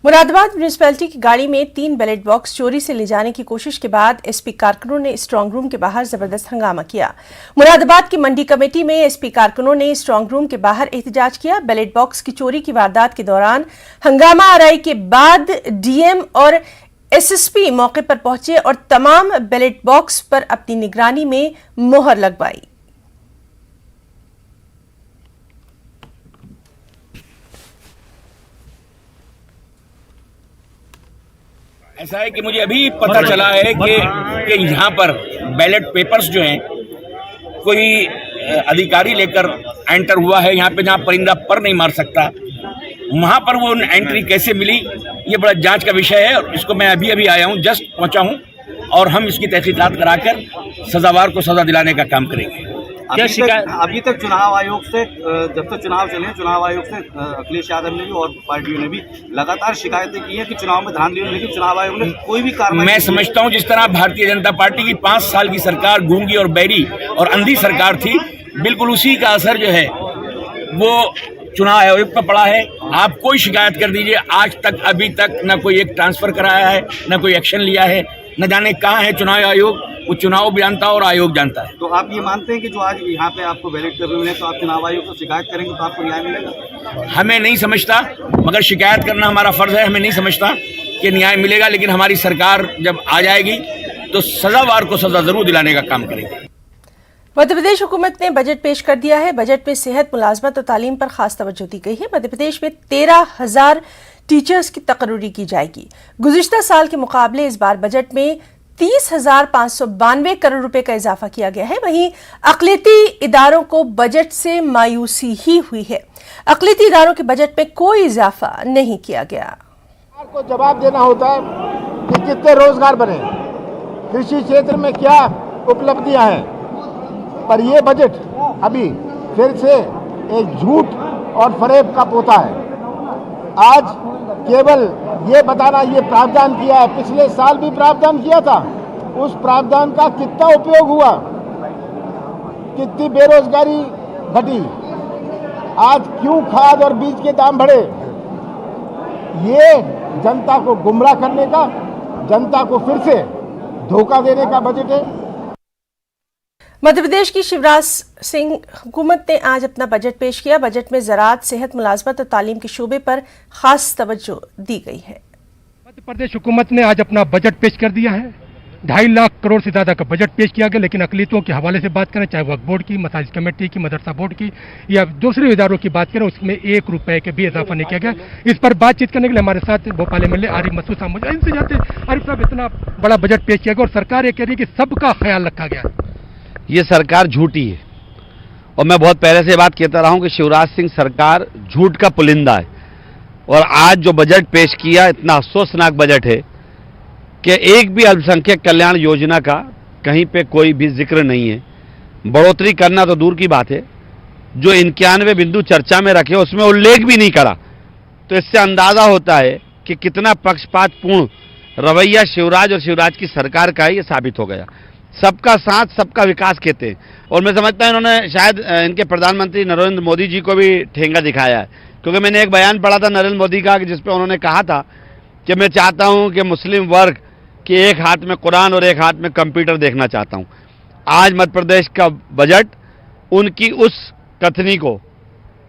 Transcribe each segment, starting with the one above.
Moradabad municipality की गाड़ी में 3 बैलेट बॉक्स चोरी से ले जाने की कोशिश के बाद एसपी कारकुनों ने स्ट्रांग रूम के बाहर जबरदस्त हंगामा किया। मुरादाबाद की मंडी कमेटी में एसपी कारकुनों ने स्ट्रांग रूम के बाहर एहतजाज किया। बैलेट बॉक्स की चोरी की वारदात के दौरान हंगामा आराई के बाद डीएम और एसएसपी मौके पर पहुंचे और तमाम बैलेट बॉक्स पर अपनी निगरानी में मोहर लगवाई। ऐसा है कि मुझे अभी पता चला है कि यहाँ पर बैलेट पेपर्स जो हैं कोई अधिकारी लेकर एंटर हुआ है यहाँ पे, जहाँ परिंदा पर नहीं मार सकता, वहाँ पर वो एंट्री कैसे मिली, ये बड़ा जांच का विषय है। और इसको मैं अभी आया हूँ, जस्ट पहुँचा हूँ, और हम इसकी तहकीकात कराकर सजावार को सजा दिलाने का काम करेंगे। क्या शिकायत? अभी तक चुनाव आयोग से, जब तक चुनाव चले, चुनाव आयोग से अखिलेश यादव ने भी और पार्टियों ने भी लगातार शिकायतें की हैं कि चुनाव में धांधली हुई, लेकिन चुनाव आयोग ने कोई भी कार्रवाई। मैं समझता हूं जिस तरह भारतीय जनता पार्टी की 5 साल की सरकार गूंगी और बैरी और अंधी सरकार थी, बिल्कुल उसी का असर जो है वो चुनाव आयोग पर पड़ा है। आप कोई शिकायत कर दीजिए, आज तक अभी तक न कोई एक ट्रांसफर कराया है, न कोई एक्शन लिया है, न जाने कहाँ है चुनाव आयोग। वो चुनाव भी जानता है और आयोग जानता है। तो आप ये मानते हैं कि जो आज यहाँ पे आपको बैलेट पेपर मिले, तो आप चुनाव आयोग को शिकायत करेंगे तो आपको न्याय मिलेगा? हमें नहीं समझता, मगर शिकायत करना हमारा फर्ज है। हमें नहीं समझता कि न्याय मिलेगा, लेकिन हमारी सरकार जब आ जाएगी तो सजावार को सजा जरूर दिलाने का काम करेगी। मध्य प्रदेश हुकूमत ने बजट पेश कर दिया है। बजट में सेहत, मुलाजमत और तालीम पर खास तवज्जो दी गई है। मध्य प्रदेश में 13,000 टीचर्स की तकर्री की जाएगी। गुज़िश्ता साल के मुकाबले इस बार बजट में 30,592 करोड़ रुपए का इजाफा किया गया है। वहीं अक़लियती इदारों को बजट से मायूसी ही हुई है। अक़लियती इदारों के बजट में कोई इजाफा नहीं किया गया। सरकार को जवाब देना होता है कि कितने रोजगार बने, कृषि क्षेत्र में क्या उपलब्धियां हैं, पर यह बजट अभी फिर से एक झूठ और फरेब का पोता है। आज केवल ये बताना ये प्रावधान किया है, पिछले साल भी प्रावधान किया था, उस प्रावधान का कितना उपयोग हुआ, कितनी बेरोजगारी घटी, आज क्यों खाद और बीज के दाम बढ़े, ये जनता को गुमराह करने का, जनता को फिर से धोखा देने का बजट है। मध्य प्रदेश की शिवराज सिंह हुकूमत ने आज अपना बजट पेश किया। बजट में ज़राअत, सेहत, मुलाजमत और तालीम के शोबे पर खास तवज्जो दी गई है। मध्य प्रदेश हुकूमत ने आज अपना बजट पेश कर दिया है। 2.5 लाख करोड़ से ज्यादा का बजट पेश किया गया, लेकिन अक़लियतों के हवाले से बात करें, चाहे वक्फ बोर्ड की, मसाजिद कमेटी की, मदरसा बोर्ड की या दूसरे इदारों की बात करें, उसमें 1 रुपए के भी इजाफा नहीं किया गया। इस पर बातचीत करने के लिए हमारे साथ भोपाल एमएलए आरिफ मसूद साहब, इनसे जाते आरिफ साहब, इतना बड़ा बजट पेश किया गया और सरकार ये कह रही है कि सबका ख्याल रखा गया। ये सरकार झूठी है और मैं बहुत पहले से बात कहता रहा हूं कि शिवराज सिंह सरकार झूठ का पुलिंदा है। और आज जो बजट पेश किया, इतना अफसोसनाक बजट है कि एक भी अल्पसंख्यक कल्याण योजना का कहीं पे कोई भी जिक्र नहीं है। बढ़ोतरी करना तो दूर की बात है, जो 91 बिंदु चर्चा में रखे उसमें उल्लेख भी नहीं करा। तो इससे अंदाजा होता है कि कितना पक्षपातपूर्ण रवैया शिवराज और शिवराज की सरकार का है, ये साबित हो गया। सबका साथ, सबका विकास कहते हैं, और मैं समझता हूं इन्होंने शायद इनके प्रधानमंत्री नरेंद्र मोदी जी को भी ठेंगा दिखाया है, क्योंकि मैंने एक बयान पढ़ा था नरेंद्र मोदी का, जिसपे उन्होंने कहा था कि मैं चाहता हूं कि मुस्लिम वर्ग के एक हाथ में कुरान और एक हाथ में कंप्यूटर देखना चाहता हूं। आज मध्य प्रदेश का बजट उनकी उस कथनी को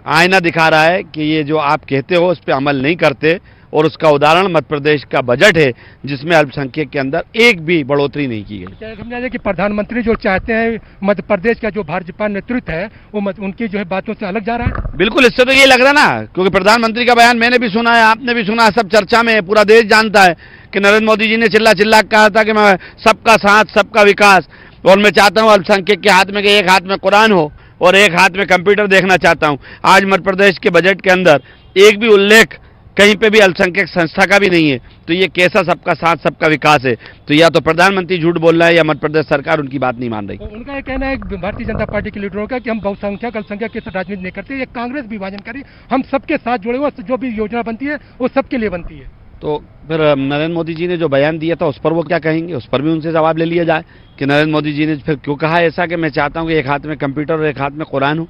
आईना दिखा रहा है कि ये जो आप कहते हो उस पर अमल नहीं करते, और उसका उदाहरण मध्य प्रदेश का बजट है, जिसमें अल्पसंख्यक के अंदर एक भी बढ़ोतरी नहीं की गई। समझा जाए कि प्रधानमंत्री जो चाहते हैं मध्य प्रदेश का जो भाजपा नेतृत्व है वो उनकी जो है बातों से अलग जा रहा है। बिल्कुल, इससे तो ये लग रहा है ना, क्योंकि प्रधानमंत्री का बयान मैंने भी सुना है, आपने भी सुना है, सब चर्चा में है, पूरा देश जानता है कि नरेंद्र मोदी जी ने चिल्ला कहा था कि मैं सबका साथ, सबका विकास, और मैं चाहता हूँ अल्पसंख्यक के हाथ में कि एक हाथ में कुरान हो और एक हाथ में कंप्यूटर देखना चाहता हूँ। आज मध्य प्रदेश के बजट के अंदर एक भी उल्लेख कहीं पे भी अल्पसंख्यक संस्था का भी नहीं है। तो ये कैसा सबका साथ, सबका विकास है? तो या तो प्रधानमंत्री झूठ बोल रहा है या मध्य प्रदेश सरकार उनकी बात नहीं मान रही। उनका ये कहना है भारतीय जनता पार्टी के लीडरों का कि हम बहुसंख्यक अल्पसंख्यक के साथ राजनीति नहीं करते, ये कांग्रेस विभाजन करी, हम सबके साथ जुड़े हुए, जो भी योजना बनती है वो सबके लिए बनती है। तो फिर नरेंद्र मोदी जी ने जो बयान दिया था उस पर वो क्या कहेंगे? उस पर भी उनसे जवाब ले लिया जाए कि नरेंद्र मोदी जी ने फिर क्यों कहा ऐसा कि मैं चाहता हूँ कि एक हाथ में कंप्यूटर और एक हाथ में कुरान हो।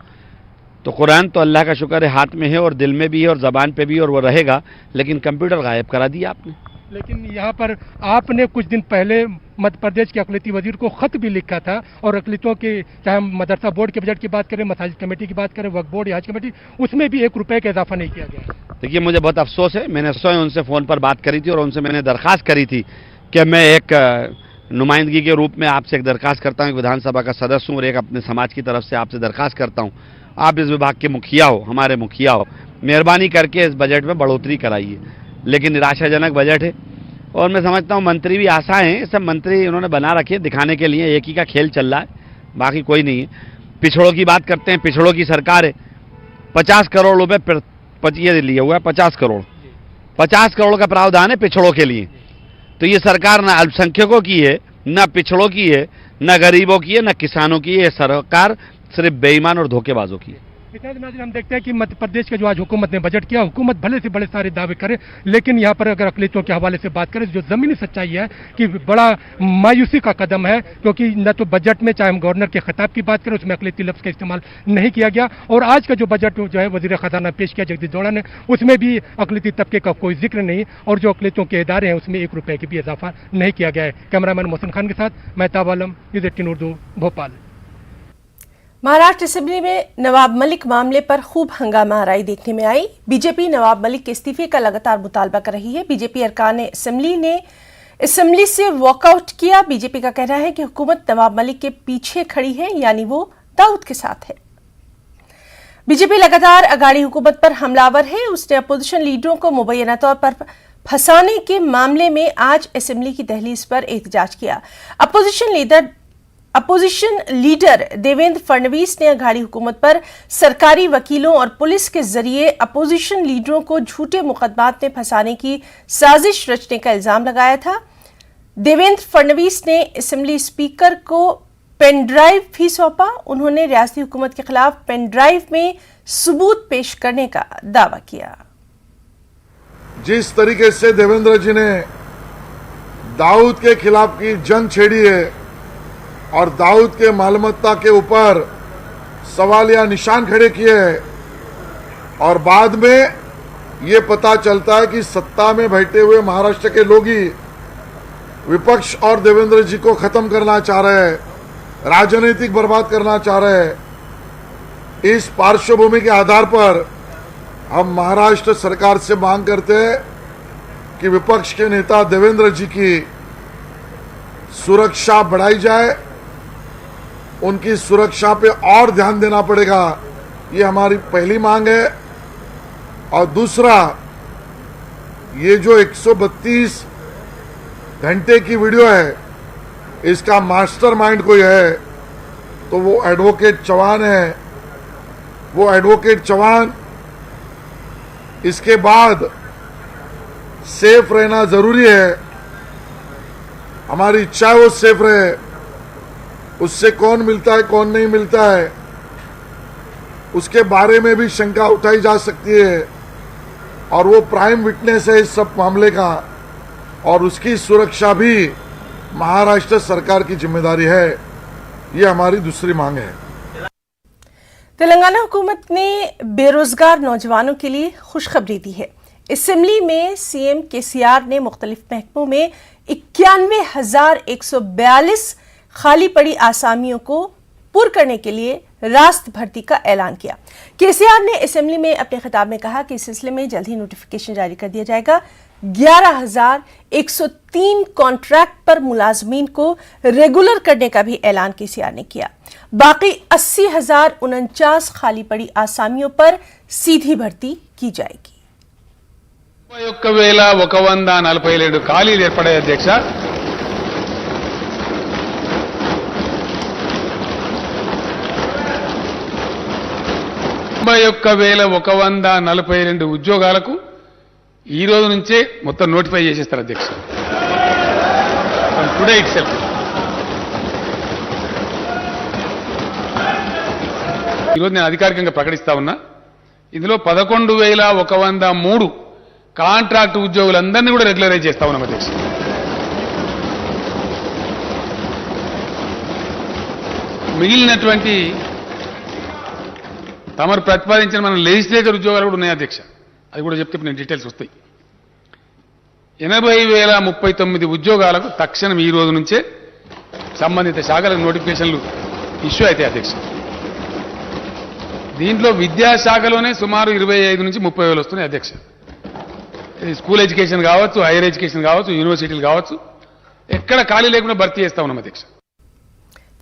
तो कुरान तो अल्लाह का शुक्र है हाथ में है और दिल में भी है और ज़बान पे भी, और वो रहेगा, लेकिन कंप्यूटर गायब करा दिया आपने। लेकिन यहाँ पर आपने कुछ दिन पहले मध्य प्रदेश के अक़लियती वजीर को खत भी लिखा था, और अक़लियतों के, चाहे हम मदरसा बोर्ड के बजट की बात करें, मसाजिद कमेटी की बात करें, वक्फ बोर्ड या हज कमेटी, उसमें भी 1 रुपए का इजाफा नहीं किया गया। देखिए, मुझे बहुत अफसोस है, मैंने स्वयं उनसे फ़ोन पर बात करी थी और उनसे मैंने दरख्वास्त करी थी कि मैं एक नुमाइंदगी के रूप में आपसे एक दरख्वास्त करता हूँ, विधानसभा का सदस्य हूँ और एक अपने समाज की तरफ से आपसे दरख्वास्त करता हूँ, आप इस विभाग के मुखिया हो, हमारे मुखिया हो, मेहरबानी करके इस बजट में बढ़ोतरी कराइए। लेकिन निराशाजनक बजट है और मैं समझता हूँ मंत्री भी आशा हैं, सब मंत्री उन्होंने बना रखे दिखाने के लिए, एक ही का खेल चल रहा है, बाकी कोई नहीं है। पिछड़ों की बात करते हैं, पिछड़ों की सरकार है, 50 करोड़ रुपये ये लिया हुआ है, 50 करोड़ का प्रावधान है पिछड़ों के लिए। तो ये सरकार ना अल्पसंख्यकों की है, ना पिछड़ों की है, ना गरीबों की है, ना किसानों की है, ये सरकार सिर्फ बेईमान और धोखेबाजों की है। इतना नाज़रीन, हम देखते हैं कि मध्य प्रदेश के जो आज हुकूमत ने बजट किया, हुकूमत भले से बड़े सारे दावे करे, लेकिन यहाँ पर अगर अक़लियतों के हवाले से बात करें, जो ज़मीनी सच्चाई है कि बड़ा मायूसी का कदम है, क्योंकि न तो बजट में, चाहे हम गवर्नर के खिताब की बात करें, उसमें अक़लियती लफ्ज़ का इस्तेमाल नहीं किया गया, और आज का जो बजट जो है वज़ीर ख़जाना पेश किया जगदीश धोड़ा ने, उसमें भी अक़लियती तबके का कोई जिक्र नहीं, और जो अक़लियतों के इदारे हैं उसमें 1 रुपये की भी इजाफा नहीं किया गया है। कैमरामैन मोहसिन खान के साथ मैं ताब आलम, न्यूज़ 18 उर्दू, भोपाल। महाराष्ट्र असेंबली में नवाब मलिक मामले पर खूब हंगामा आराई देखने में आई। बीजेपी नवाब मलिक के इस्तीफे का लगातार मुतालबा कर रही है। बीजेपी अरकान असेंबली ने असेंबली से वॉकआउट किया। बीजेपी का कहना है कि हुकूमत नवाब मलिक के पीछे खड़ी है, यानी वो दाऊद के साथ है। बीजेपी लगातार अगाड़ी हुकूमत पर हमलावर है। उसने अपोजिशन लीडरों को मुबैना तौर पर फंसाने के मामले में आज असेंबली की दहलीज पर एहतजाज किया। अपोजिशन लीडर देवेंद्र फडणवीस ने अघाड़ी हुकूमत पर सरकारी वकीलों और पुलिस के जरिए अपोजिशन लीडरों को झूठे मुकदमात में फंसाने की साजिश रचने का इल्जाम लगाया था। देवेंद्र फडणवीस ने असेंबली स्पीकर को पेन ड्राइव भी सौंपा। उन्होंने रियासती हुकूमत के खिलाफ पेन ड्राइव में सबूत पेश करने का दावा किया। जिस तरीके से देवेंद्र जी ने दाऊद के खिलाफ की जंग छेड़ी है और दाऊद के मालमत्ता के ऊपर सवालिया निशान खड़े किए हैं, और बाद में ये पता चलता है कि सत्ता में बैठे हुए महाराष्ट्र के लोग ही विपक्ष और देवेंद्र जी को खत्म करना चाह रहे हैं, राजनीतिक बर्बाद करना चाह रहे हैं। इस पार्श्वभूमि के आधार पर हम महाराष्ट्र सरकार से मांग करते हैं कि विपक्ष के नेता देवेंद्र जी की सुरक्षा बढ़ाई जाए, उनकी सुरक्षा पे और ध्यान देना पड़ेगा, ये हमारी पहली मांग है। और दूसरा, ये जो 132 घंटे की वीडियो है, इसका मास्टरमाइंड कोई है तो वो एडवोकेट चौहान है। वो एडवोकेट चौहान इसके बाद सेफ रहना जरूरी है। हमारी इच्छा है वो सेफ रहे। उससे कौन मिलता है कौन नहीं मिलता है उसके बारे में भी शंका उठाई जा सकती है, और वो प्राइम विटनेस है इस सब मामले का, और उसकी सुरक्षा भी महाराष्ट्र सरकार की जिम्मेदारी है। ये हमारी दूसरी मांग है। तेलंगाना हुकूमत ने बेरोजगार नौजवानों के लिए खुशखबरी दी है। असेंबली में सीएम केसीआर ने मुख्तलिफ महकमों में 91,142 खाली पड़ी आसामियों को पूर्ण करने के लिए रास्त भर्ती का ऐलान किया। केसीआर ने असेंबली में अपने खिताब में कहा कि इस सिलसिले में जल्द ही नोटिफिकेशन जारी कर दिया जाएगा। 11,103 कॉन्ट्रैक्ट पर मुलाजमीन को रेगुलर करने का भी ऐलान केसीआर ने किया। बाकी 80,049 खाली पड़ी आसामियों पर सीधी भर्ती की जाएगी। 31,147 ఖాళీలు ఏర్పడాయి అధ్యక్ష. 31,142 ఉద్యోగాలకు ఈ రోజు నుంచే మొత్తం నోటిఫై చేసేస్తారు అధ్యక్ష. టుడే ఇట్ సెల్ఫ్ ఈరోజు నేను అధికారికంగా ప్రకటిస్తా ఉన్నా. ఇందులో 11,103 కాంట్రాక్ట్ ఉద్యోగులందరినీ కూడా రెగ్యులరైజ్ చేస్తా ఉన్నాం అధ్యక్ష. మిగిలినటువంటి తమరు ప్రతిపాదించిన మన లెజిస్లేచర్ ఉద్యోగాలు కూడా ఉన్నాయి అధ్యక్ష. అది కూడా చెప్తే నేను డీటెయిల్స్ వస్తాయి. 80,039 ఉద్యోగాలకు తక్షణం ఈ రోజు నుంచే సంబంధిత శాఖలకు నోటిఫికేషన్లు ఇష్యూ అయితే అధ్యక్ష. దీంట్లో విద్యాశాఖలోనే సుమారు 25 నుంచి 30 వేలు వస్తున్నాయి అధ్యక్ష. స్కూల్ ఎడ్యుకేషన్ కావచ్చు, హైయర్ ఎడ్యుకేషన్ కావచ్చు, యూనివర్సిటీలు కావచ్చు, ఎక్కడ ఖాళీ లేకుండా భర్తీ చేస్తా ఉన్నాం అధ్యక్ష.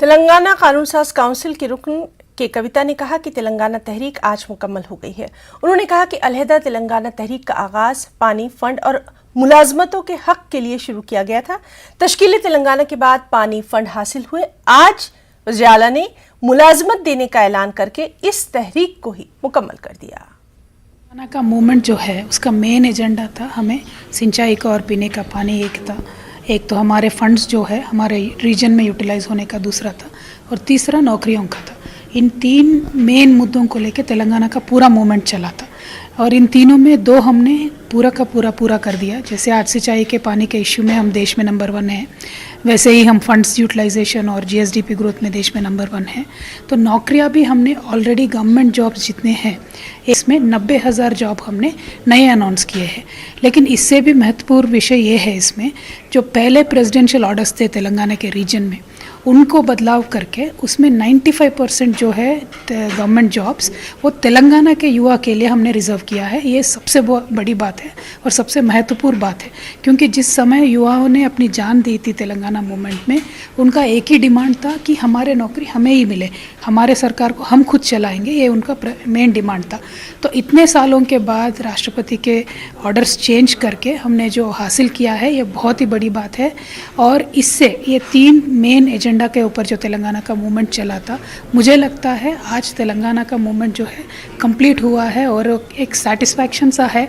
तेलंगाना कानून साज काउंसिल के रुकन के कविता ने कहा कि तेलंगाना तहरीक आज मुकम्मल हो गई है. उन्होंने कहा कि अलहदा तेलंगाना तहरीक का आगाज पानी, फंड और मुलाजमतों के हक के लिए शुरू किया गया था. तश्कील तेलंगाना के बाद पानी, फंड हासिल हुए. आज वज़ीर आला ने मुलाजमत देने का ऐलान करके इस तहरीक को ही मुकम्मल कर दिया. तेलंगाना का मूवमेंट जो है उसका मेन एजेंडा था हमें सिंचाई का और पीने का पानी एक था. एक तो हमारे फंड्स जो है हमारे रीजन में यूटिलाइज होने का दूसरा था, और तीसरा नौकरियों का था. इन 3 मेन मुद्दों को लेकर तेलंगाना का पूरा मूवमेंट चला था, और इन तीनों में 2 हमने पूरा का पूरा कर दिया. जैसे आज सिंचाई के पानी के इश्यू में हम देश में नंबर 1 हैं, वैसे ही हम फंड्स यूटिलाइजेशन और जीएसडीपी ग्रोथ में देश में नंबर 1 हैं. तो नौकरियां भी हमने ऑलरेडी गवर्नमेंट जॉब्स जितने हैं इसमें 90,000 जॉब हमने नए अनाउंस किए हैं. लेकिन इससे भी महत्वपूर्ण विषय ये है इसमें जो पहले प्रेसिडेंशियल ऑर्डर्स थे तेलंगाना के रीजन में उनको बदलाव करके उसमें 95% जो है गवर्नमेंट जॉब्स वो तेलंगाना के युवा के लिए हमने रिजर्व किया है. ये सबसे बड़ी बात है और सबसे महत्वपूर्ण बात है, क्योंकि जिस समय युवाओं ने अपनी जान दी थी तेलंगाना मूवमेंट में, उनका एक ही डिमांड था कि हमारे नौकरी हमें ही मिले, हमारे सरकार को हम खुद चलाएंगे, ये उनका मेन डिमांड था. तो इतने सालों के बाद राष्ट्रपति के ऑर्डर्स चेंज करके हमने जो हासिल किया है ये बहुत ही बड़ी बात है. और इससे ये 3 मेन एजेंडा के ऊपर जो तेलंगाना का मूवमेंट चला था, मुझे लगता है आज तेलंगाना का मूवमेंट जो है कंप्लीट हुआ है और एक सेटिस्फैक्शन सा है.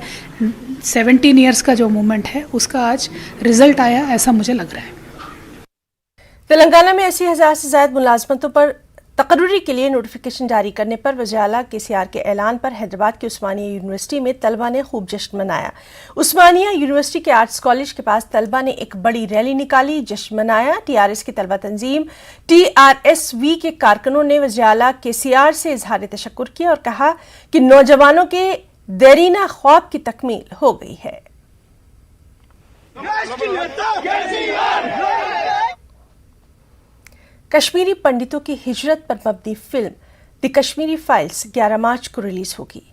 17 इयर्स का जो मूवमेंट है उसका आज रिजल्ट आया, ऐसा मुझे लग रहा है. तेलंगाना में 80,000 से ज्यादा मुलाजमतों पर तकर्री के लिए नोटिफिकेशन जारी करने पर वज़ीर आला केसीआर के ऐलान पर हैदराबाद की उस्मानिया यूनिवर्सिटी में तलबा ने खूब जश्न मनाया. उस्मानिया यूनिवर्सिटी के आर्ट्स कॉलेज के पास तलबा ने एक बड़ी रैली निकाली, जश्न मनाया. टीआरएस की तलबा तंजीम TRSV के कारकुनों ने वज़ीर आला केसीआर से इजहार तशक्कुर किया और कहा कि नौजवानों के देरीना ख्वाब की तकमील हो गई है. कश्मीरी पंडितों की हिजरत पर मबनी फिल्म द कश्मीरी फाइल्स 11 मार्च को रिलीज होगी.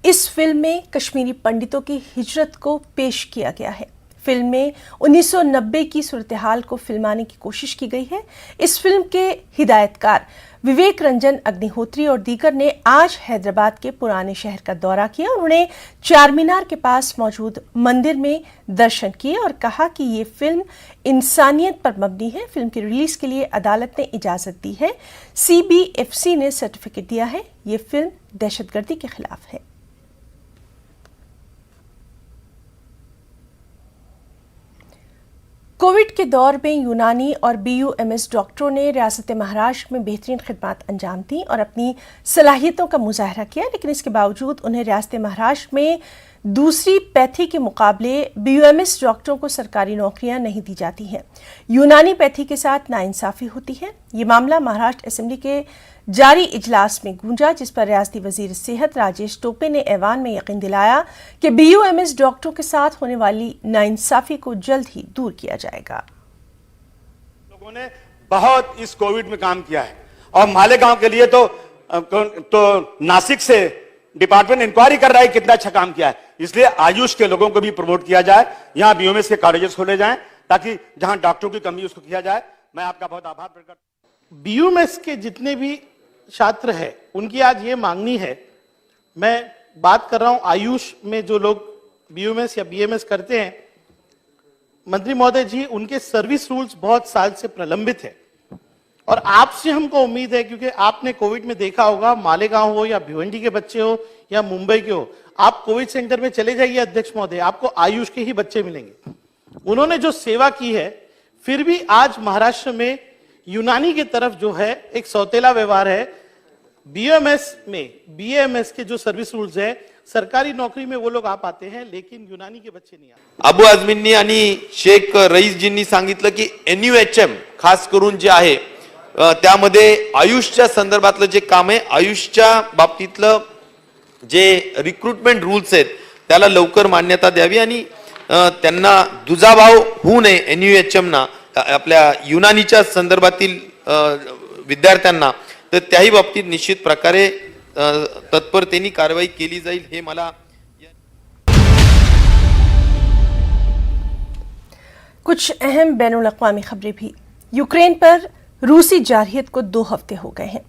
इस फिल्म में कश्मीरी पंडितों की हिजरत को पेश किया गया है. फिल्म में 1990 की सूरत हाल को फिल्माने की कोशिश की गई है. इस फिल्म के हिदायतकार विवेक रंजन अग्निहोत्री और दीगर ने आज हैदराबाद के पुराने शहर का दौरा किया. उन्होंने चार मीनार के पास मौजूद मंदिर में दर्शन किए और कहा कि ये फिल्म इंसानियत पर मबनी है. फिल्म की रिलीज के लिए अदालत ने इजाजत दी है. CBFC ने सर्टिफिकेट दिया है. ये फिल्म दहशतगर्दी के खिलाफ है. कोविड के दौर में यूनानी और BUMS डॉक्टरों ने रियासत महाराष्ट्र में बेहतरीन खिदमत अंजाम दी और अपनी सलाहियतों का मुजाहरा किया. लेकिन इसके बावजूद उन्हें रियासत महाराष्ट्र में दूसरी पैथी के मुकाबले BUMS डॉक्टरों को सरकारी नौकरियां नहीं दी जाती हैं. यूनानी पैथी के साथ नाइंसाफी होती है. ये मामला महाराष्ट्र असेंबली के जारी इजलास में गूंजा, जिस पर रियासती वजीर सेहत राजेश टोपे ने ऐवान में यकीन दिलाया कि BUMS डॉक्टरों के साथ होने वाली नाइंसाफी को जल्द ही दूर किया जाएगा. लोगों ने बहुत इस कोविड में काम किया है और मालेगांव के लिए तो नासिक से डिपार्टमेंट इंक्वायरी कर रहा है कितना अच्छा काम किया है. इसलिए आयुष के लोगों को भी प्रमोट किया जाए, यहाँ BUMS के कॉलेजेस खोले जाएं ताकि जहां डॉक्टरों की कमी उसको किया जाए. मैं आपका बहुत आभार प्रकट करता हूं. BUMS के जितने भी छात्र है उनकी आज ये मांगनी है. मैं बात कर रहा हूं आयुष में जो लोग BUMS या BMS करते हैं, मंत्री महोदय जी, उनके सर्विस रूल्स बहुत साल से प्रलंबित है और आपसे हमको उम्मीद है, क्योंकि आपने कोविड में देखा होगा, मालेगांव हो या भिवंडी के बच्चे हो या मुंबई के हो, आप कोविड सेंटर में चले जाइए अध्यक्ष महोदय, आपको आयुष के ही बच्चे मिलेंगे. उन्होंने जो सेवा की है, फिर भी आज महाराष्ट्र में यूनानी की तरफ जो है एक सौतेला व्यवहार है. BUMS में BAMS के जो सर्विस रूल्स है, सरकारी नौकरी में वो लोग आ पाते हैं लेकिन यूनानी के बच्चे नहीं आते. अबू आझमींनी आणि शेख रईसजींनी सांगितलं की NUHM खास करून जे आहे त्यामध्ये आयुषच्या संदर्भातलं जे काम आहे, आयुषच्या बाबतीतलं जे रिक्रुटमेंट रूल्स आहेत त्याला लवकर मान्यता द्यावी आणि त्यांना दुजाभाव होऊ नये NUHM ना आपल्या युनानीच्या संदर्भातील विद्यार्थ्यांना, तर त्याही बाबतीत निश्चित प्रकारे तत्परतेने कारवाई केली जाईल हे मला। कुछ अहम बैनुल-अक़वामी खबरें भी। यूक्रेन पर रूसी जारहियत को 2 हफ्ते हो गए हैं।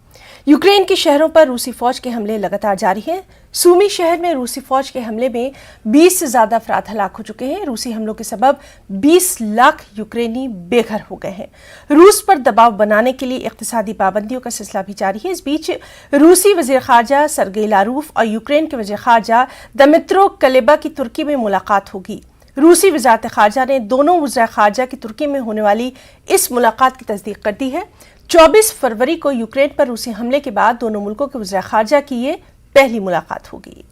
यूक्रेन के शहरों पर रूसी फौज के हमले लगातार जारी हैं। सूमी शहर में रूसी फौज के हमले में 20 से ज्यादा अफराद हलाक हो चुके हैं। रूसी हमलों के सबब 20 लाख यूक्रेनी बेघर हो गए हैं। रूस पर दबाव बनाने के लिए इक़्तिसादी पाबंदियों का सिलसिला भी जारी है। इस बीच रूसी वज़ीर ख़ारजा सरगेई लारूफ और यूक्रेन के वज़ीर ख़ारजा दमित्रो कुलेबा की तुर्की में मुलाकात होगी। रूसी वज़ारत ख़ारजा ने दोनों वज़ीर ख़ारजा की तुर्की में होने वाली इस मुलाकात की तस्दीक कर दी है। 24 फरवरी को यूक्रेन पर रूसी हमले के बाद दोनों मुल्कों के वज़ीर ख़ारजा की ये पहली मुलाकात होगी।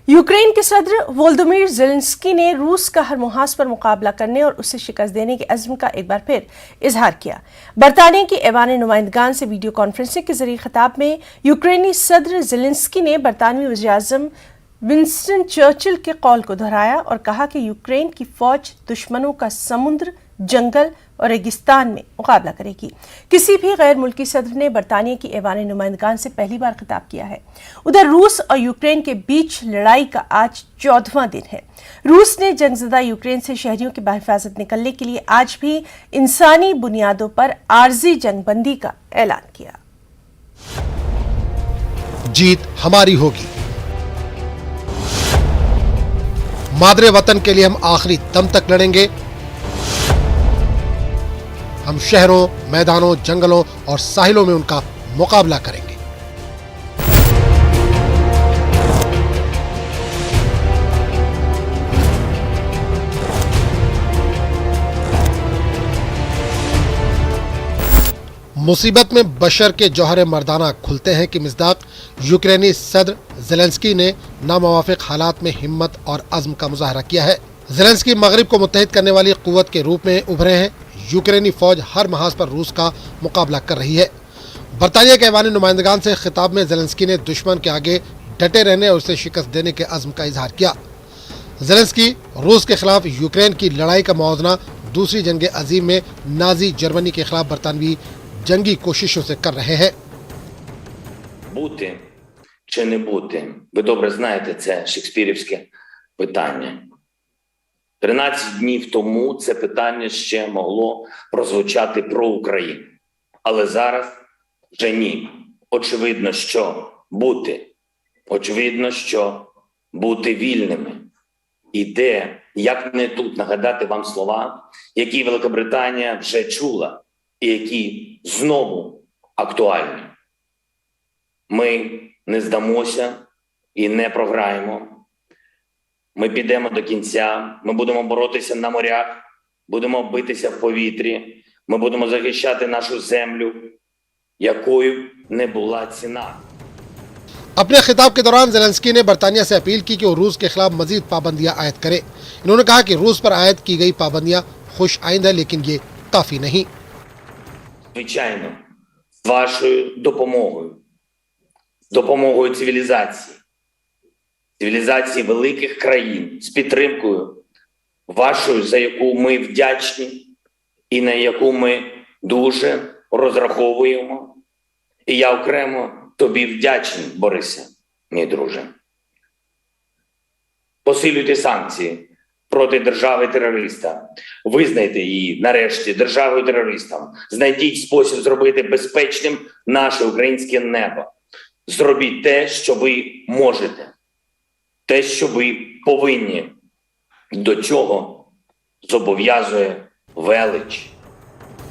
यूक्रेन के सदर वोलोदिमीर ज़ेलेंस्की ने रूस का हर मुहाज पर मुकाबला करने और उसे शिकस्त देने के अज़्म का एक बार फिर इजहार किया। बरतानिया की ऐवान नुमाइंदगान से वीडियो कॉन्फ्रेंसिंग के जरिए खिताब में यूक्रेनी सदर ज़ेलेंस्की ने बरतानवी वज़ीर-ए-आज़म विंस्टन चर्चिल के कौल को दोहराया और कहा कि यूक्रेन की फौज दुश्मनों का समुद्र, जंगल और रेगिस्तान में मुकाबला करेगी। किसी भी गैर मुल्की सदर ने बरतानिया की ऐवान नुमाइंदगान से पहली बार खिताब किया है। उधर रूस और यूक्रेन के बीच लड़ाई का आज 14वां दिन है। रूस ने जंगज़दा यूक्रेन से शहरियों की बाहिफाजत निकलने के लिए आज भी इंसानी बुनियादों पर आर्जी जंगबंदी का ऐलान किया। जीत हमारी होगी। मादरे वतन के लिए हम आखिरी दम तक लड़ेंगे। हम शहरों, मैदानों, जंगलों और साहिलों में उनका मुकाबला करेंगे। मुसीबत में बशर के जौहर मर्दाना खुलते हैं कि मिज़दाक यूक्रेनी सदर ज़ेलेंस्की ने नामुवाफिक हालात में हिम्मत और अज़्म का मुजाहरा किया है। ज़ेलेंस्की मगरिब को मुत्तहिद करने वाली क़ुव्वत के रूप में उभरे हैं। यूक्रेनी फौज हर महाज पर रूस का मुकाबला कर रही है। बरतानिया के ऐवान नुमाइंदगान से खिताब में ज़ेलेंस्की ने दुश्मन के आगे डटे रहने और उसे शिकस्त देने के अज़्म का इजहार किया। ज़ेलेंस्की रूस के खिलाफ यूक्रेन की लड़ाई का मुआवजना दूसरी जंग अजीम में नाजी जर्मनी के खिलाफ बरतानवी जंगी कोशिशों से कर रहे हैं। Бути чи не бути? Ви добре знаєте, це шекспірівське питання. 13 днів тому це питання ще могло прозвучати про Україну. Але зараз вже ні. Очевидно, що бути. Очевидно, що бути вільними. І де, як не тут, нагадати вам слова, які Великобританія вже чула, і які знову актуальні. Ми не здамося і не програємо. Ми підемо до кінця, ми будемо боротися на морях, будемо битися в повітрі, ми будемо захищати нашу землю, якою не була ціна. अपने खिताब के दौरान ज़ेलेंस्की ने बरतानिया से अपील की कि वो रूस के खिलाफ मजीद पाबंदियां आयद करे। इन्होंने कहा कि रूस पर आयद की गई पाबंदियां खुश आइंद है, लेकिन ये काफी नहीं। Звичайно, з вашою допомогою цивілізації великих країн, з підтримкою вашою, за яку ми вдячні і на яку ми дуже розраховуємо. І я окремо тобі вдячний, Борисе, мій друже. Посилюйте санкції проти держави-терориста. Визнайте її, нарешті, державою-терористом. Знайдіть спосіб зробити безпечним наше українське небо. Зробіть те, що ви можете. Те, що ви повинні. До чого зобов'язує велич.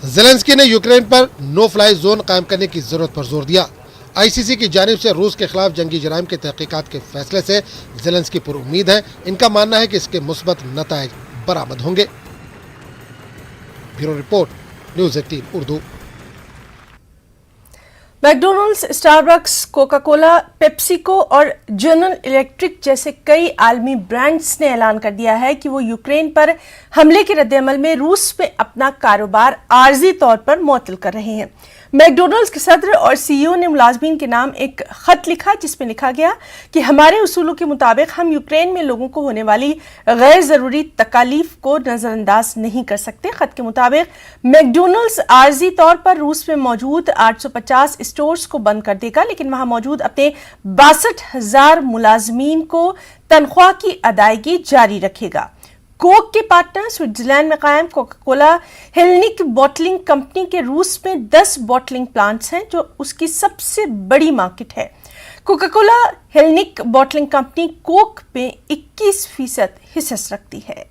ज़ेलेंस्की ने यूक्रेन पर नो फ्लाई जोन कायम करने की जरूरत पर जोर दिया। आईसीसी की जानिब से रूस के खिलाफ जंगी जराइम के तहकीकात के फैसले से ज़ेलेंस्की पर उम्मीद है। इनका मानना है कि इसके मुस्बत नताइज बरामद होंगे। Bureau report, news 18 Urdu. McDonald's, Starbucks, Coca Cola, PepsiCo और जनरल इलेक्ट्रिक जैसे कई आलमी ब्रांड्स ने ऐलान कर दिया है कि वो यूक्रेन पर हमले के रद्देअमल में रूस में अपना कारोबार आर्जी तौर पर मुअत्तल कर रहे हैं। मैकडोनल्ड्स के सदर और सीईओ ने मुलाजमीन के नाम एक खत लिखा जिसमें लिखा गया कि हमारे उसूलों के मुताबिक हम यूक्रेन में लोगों को होने वाली गैर जरूरी तकालीफ को नजरअंदाज नहीं कर सकते। खत के मुताबिक मैकडोनल्ड्स आर्जी तौर पर रूस में मौजूद 850 स्टोर्स को बंद कर देगा, लेकिन वहां मौजूद अपने 62,000 मुलाजमीन को तनख्वाह की अदायगी जारी रखेगा। कोक के पार्टनर स्विट्जरलैंड में कायम Coca Cola Hellenic bottling company के रूस में 10 बॉटलिंग प्लांट्स हैं जो उसकी सबसे बड़ी मार्केट है। Coca Cola Hellenic bottling company Coke में 21% हिस्सा रखती है।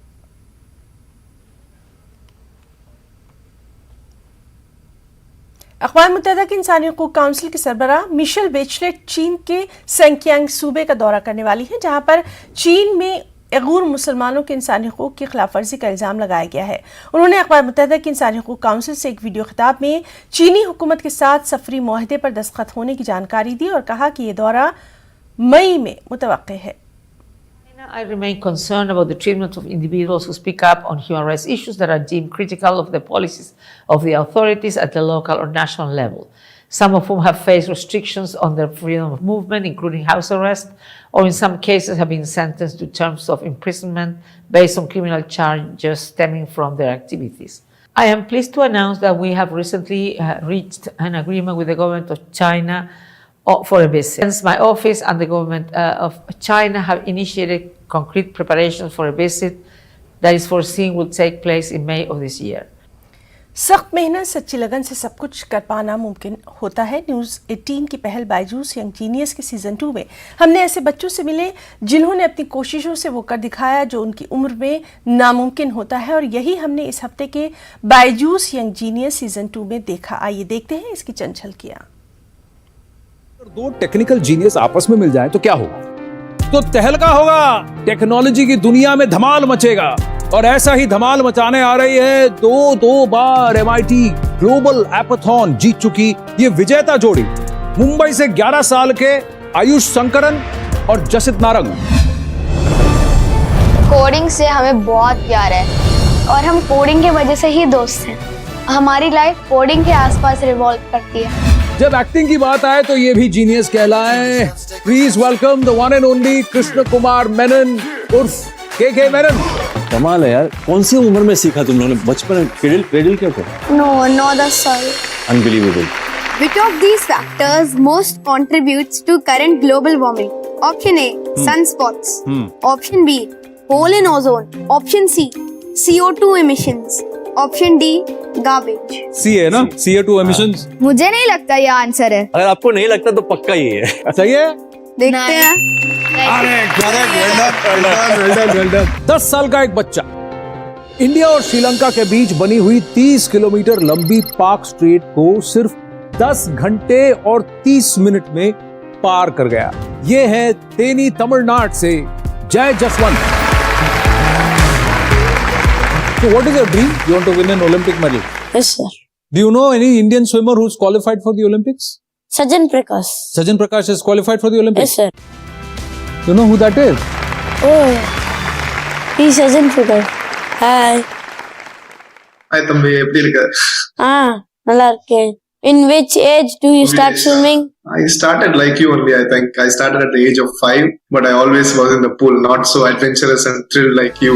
अक़वाम मुत्तहिदा के इंसानी हकूक़ काउंसिल की सरबराह मिशेल बेचलेट चीन के सेंकियांग सूबे का दौरा करने वाली है, जहां पर चीन में उइग़ुर मुसलमानों के इंसानी हकूक़ की खिलाफ वर्जी का इल्ज़ाम लगाया गया है। उन्होंने अक़वाम मुत्तहिदा की इंसानी हकूक़ काउंसिल से एक वीडियो खिताब में चीनी हुकूमत के साथ सफरी मुआहदे पर दस्तखत होने की जानकारी दी और कहा कि यह दौरा मई में मुतवक्किल है। I remain concerned about the treatment of individuals who speak up on human rights issues that are deemed critical of the policies of the authorities at the local or national level, some of whom have faced restrictions on their freedom of movement, including house arrest, or in some cases have been sentenced to terms of imprisonment based on criminal charges stemming from their activities. I am pleased to announce that we have recently reached an agreement with the government of China for a visit. Since my office and the government of China have initiated concrete preparations for a visit that is foreseen will take place in May of this year. सख्त मेहनत, सच्ची लगन से सब कुछ कर पाना मुमकिन होता है। न्यूज़ 18 की पहल बायजूस यंग जीनियस के सीजन 2 में हमने ऐसे बच्चों से मिले जिन्होंने अपनी कोशिशों से वो कर दिखाया जो उनकी उम्र में नामुमकिन होता है, और यही हमने इस हफ्ते के बायजूस यंग जीनियस सीजन 2 में देखा। आइए देखते हैं इसकी चंद झलकियां। दो टेक्निकल जीनियस आपस में मिल जाए तो क्या होगा? तो तहलका होगा, टेक्नोलॉजी की दुनिया में धमाल मचेगा। और ऐसा ही धमाल मचाने आ रही है दो बार MIT ग्लोबल एपाथॉन जीत चुकी ये विजेता जोड़ी, मुंबई से 11 साल के आयुष शंकरन और जसित नारंग। कोडिंग से हमें बहुत प्यार है और हम कोडिंग की वजह से ही दोस्त हैं। हमारी लाइफ कोडिंग के आसपास रिवॉल्व करती है। जब एक्टिंग की बात आए तो ये भी जीनियस कहलाए। Please welcome the one and only Krishna Kumar Menon उर्फ के मेनन। कमाल है यार, कौन सी उम्र में सीखा तुम लोगों ने? बचपन क्रेडिल क्या था? 9-10 साल। Unbelievable. Which of these factors most contributes to current global warming? Option A, sunspots. Option B, hole in ozone. Option C, CO2 emissions. Option D, garbage. C है ना, CO2 emissions? मुझे नहीं लगता ये आंसर है। अगर आपको नहीं लगता तो पक्का ये है। सही है? देखते हैं। अरे करेक्ट, 10 साल का एक बच्चा इंडिया और श्रीलंका के बीच बनी हुई 30 किलोमीटर लंबी पार्क स्ट्रीट को सिर्फ 10 घंटे और 30 मिनट में पार कर गया। ये है तेनी तमिलनाडु से जय Jaswant. So what is your dream? You want to win an Olympic medal? Yes, sir. Do you know any Indian swimmer who's qualified for the Olympics? Sajan Prakash. Sajan Prakash is qualified for the Olympics? Yes, sir. You know who that is? Oh, he's Sajan Prakash. Hi. Hi, Tambi. எப்படி இருக்க? நல்லா இருக்கேன். In which age do you start swimming? I started like you only, I think. I started at the age of 5, but I always was in the pool, not so adventurous and thrilled like you.